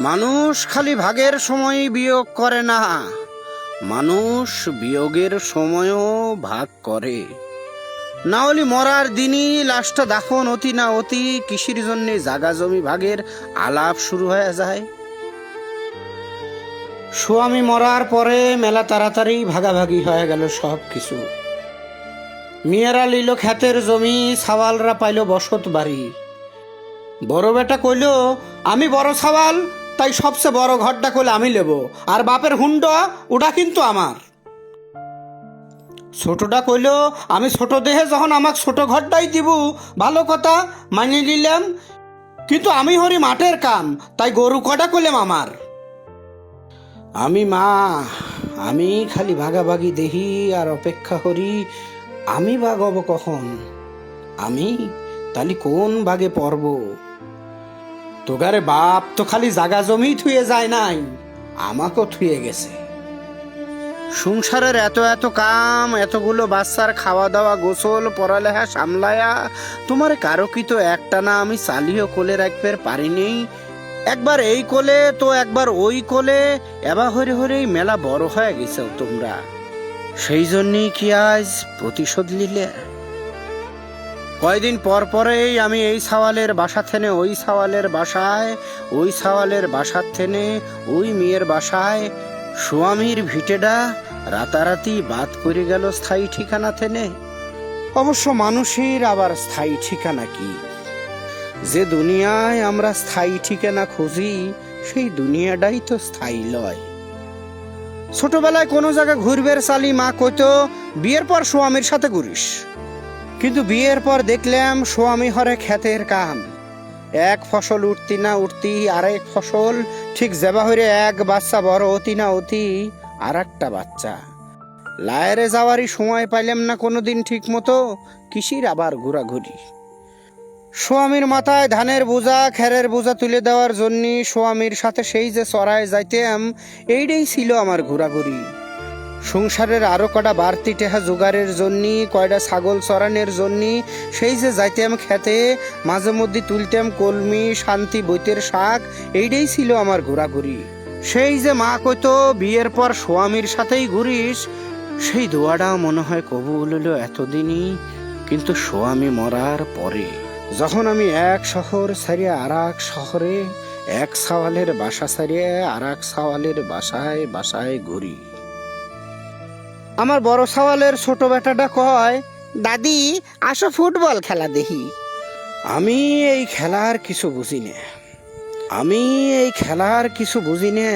মানুষ খালি ভাগের সময় বিয়োগ করে না, মানুষ বিয়োগের সময়ও ভাগ করে। না হলে মরার দিনই লাশটা দাফন অতি না অতি কৃষির জন্য জাগা জমি ভাগের আলাপ শুরু হয়ে যায়। স্বামী মরার পরে মেলা তাড়াতাড়ি ভাগাভাগি হয়ে গেল সব কিছু। মেয়েরা লিল ক্ষেতের জমি, সাওয়ালরা পাইল বসত বাড়ি। বড় বেটা কইল আমি বড় সাওয়াল, তাই সবচেয়ে বড় ঘরটা কইলে আমি নেব, আর বাপের হুন্ড ওটা কিন্তু আমার। ছোটটা কইল আমি ছোট দেহে যখন আমাকে ছোট ঘরটাই দিব, ভালো কথা মানি নিলাম, কিন্তু আমি হরি মাঠের কাম, তাই গরু কটা কইলাম আমার। আমি মা, আমি খালি ভাগাভাগি দেহি আর অপেক্ষা করি আমি ভাগ হব কখন। আমি তালি কোন ভাগে পড়ব? তোগারে বাপ তো খালি জাগা জমি থুয়ে যায় নাই, আমাকেও থুয়ে গেছে। সংসারের এত এত কাম, এতগুলো বাচ্চার খাওয়া দাওয়া, গোসল, পড়ালেখা সামলায়া তোমার কারো কি তো একটা না আমি চালিয়েও কোলে রাখতে পারিনি। একবার এই কোলে তো একবার ওই কোলে, এবার হরে হরেই মেলা বড় হয়ে গেছে তোমরা। সেই জন্যই কি আজ প্রতিশোধ নিলে? কয়দিন পর পরেই আমি এই সাওয়ালের বাসা থেনে ওই সাওয়ালের বাসায়, ওই সাওয়ালের বাসার থেনে ওই মেয়ের বাসায়, স্বামীর ভিটেডা রাতারাতি বাদ করে গেল স্থায়ী ঠিকানা থেনে। অবশ্য মানুষের আবার স্থায়ী ঠিকানা কি? যে দুনিয়ায় আমরা স্থায়ী ঠিকানা খুঁজি, সেই দুনিয়াটাই তো স্থায়ী লয়। ছোটবেলায় কোনো জায়গা ঘুরবের চালি মা কইতো বিয়ের পর স্বামীর সাথে ঘুরিস, কিন্তু বিয়ের পর দেখলাম স্বামী হরে ক্ষেতের কাম। এক ফসল উঠতি না উঠতি আরেক ফসল, ঠিক যেবা হইরে এক বাচ্চা বড় অতি না অতি আর একটা বাচ্চা। লায়েরে যাওয়ারই সময় পাইলাম না কোনোদিন ঠিক মতো, কৃষির আবার ঘোরাঘুরি। স্বামীর মাথায় ধানের বোঝা, খেরের বোঝা তুলে দেওয়ার জন্য স্বামীর সাথে সেই যে চড়ায় যাইতাম, এইটাই ছিল আমার ঘোরাঘুরি। সংসারের আরো কটা বাড়তি টেহা জোগাড়ের জন্য, কয়টা ছাগল চড়ানোর জন্য সেই যে যাইতাম খেতে, মাঝে মধ্যে তুলতাম কলমি, শান্তি, বৈতের শাক, এইটাই ছিল আমার ঘোরাঘুরি। সেই যে মা কইতো বিয়ের পর স্বামীর সাথেই ঘুরিস, সেই দোয়াটাও মনে হয় কবুল হলো এতদিনই, কিন্তু স্বামী মরার পরে। যখন আমি এক শহর ছাড়িয়ে আর এক শহরে, এক সাওয়ালের বাসা ছাড়িয়ে আর এক সাওয়ালের বাসায় বাসায় ঘুরি। আমার বড় সাওয়ালের ছোট বেটাটা কয়, দাদি আসো ফুটবল খেলা দেখি। আমি এই খেলার কিছু বুঝি না, আমি এই খেলার কিছু বুঝি না,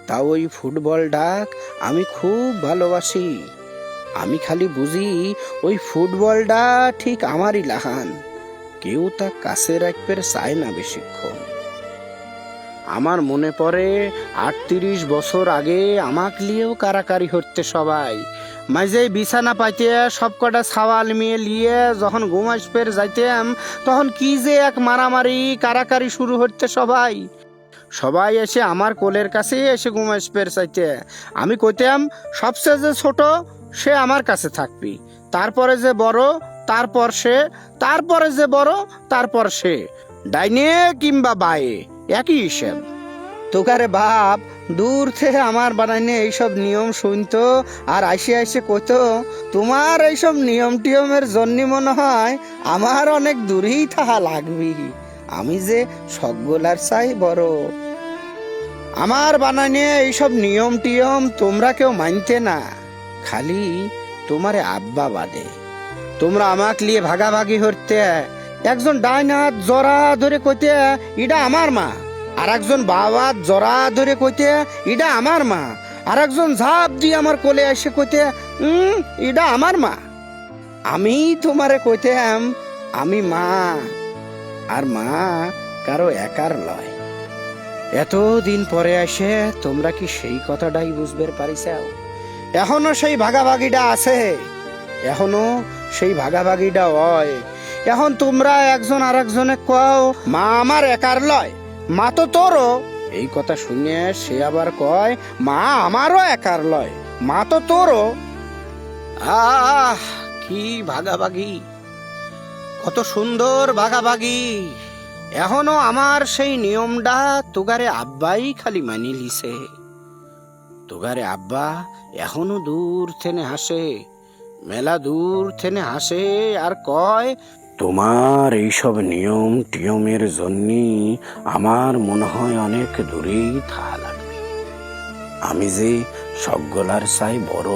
তা ওই ফুটবল ডাক আমি খুব ভালোবাসি। আমি খালি বুঝি ওই ফুটবলটা ঠিক আমারই লাহান, কেউ তা কাছে রাখতে চায় না বেশিক্ষণ। আমার মনে পড়ে 38 বছর আগে আমাক লিয়েও কারাকারি হচ্ছে সবাই। মাঝে বিছানা পাইতে সব কটা সাওয়াল মেয়ে লিয়ে যখন ঘুমাইসপের যাইতাম, তখন কি যে এক মারামারি কারাকারি শুরু হচ্ছে সবাই। সবাই এসে আমার কোলের কাছে এসে ঘুমাইসপের চাইতে। আমি কইতাম সবচেয়ে যে ছোট সে আমার কাছে থাকবি, তারপরে যে বড়, তারপর সে, তারপরে যে বড়, তারপর সে, ডাইনে কিংবা বায়ে একই হিসেব। তোকারে বাপ দূর থেকে আমার বানাইনে এইসব নিয়ম শুনতো আর আইসে আইসে কইতো, তোমার এইসব নিয়ম টিয়মের জন্য মনে হয় আমার অনেক দূরেই থাকা লাগবি, আমি যে সকগুলার চাই বড়। আমার বানাইনে এইসব নিয়ম টিয়ম তোমরা কেউ মানতে না, খালি তোমারে আব্বা বাদে। তোমরা আমাক লিয়ে ভাগাভাগি হতে, একজন ডাইন হাত জরা ধরে কইতে এটা আমার মা, আর একজন বাবা জরা ধরে কইতে এটা আমার মা, আর একজন ঝাঁপ দিয়ে আমার কোলে এসে কইতে এটা আমার মা। আমি তোমারে কইতাম আমি মা, আর মা কারো একার লয়। এতদিন পরে এসে তোমরা কি সেই কথাটাই বুঝবে পারিছাও? এখনো সেই ভাগাভাগিটা আছে, এখনো সেই ভাগাভাগিটা হয়। এখন তোমরা একজন আর একজনে কও মা আমার একার লয়, মা তো তোরও। এই কথা শুনে সে আবার কয় মা আমারও একার লয়, মা তো তোরও। আহ কি ভাগাভাগি, কত সুন্দর ভাগাভাগি! এখনো আমার সেই নিয়মটা তোগারে আব্বাই খালি মানি লিছে। তোগারে আব্বা এখনো দূর থেনে হাসে, মেলা দূর থেনে হাসে আর কয়, তোমার এইসব নিয়ম টিয়মের জন্যই আমার মনে হয় অনেক দূরেই থাকা লাগবে। আমি যে সকলার চাই বড়।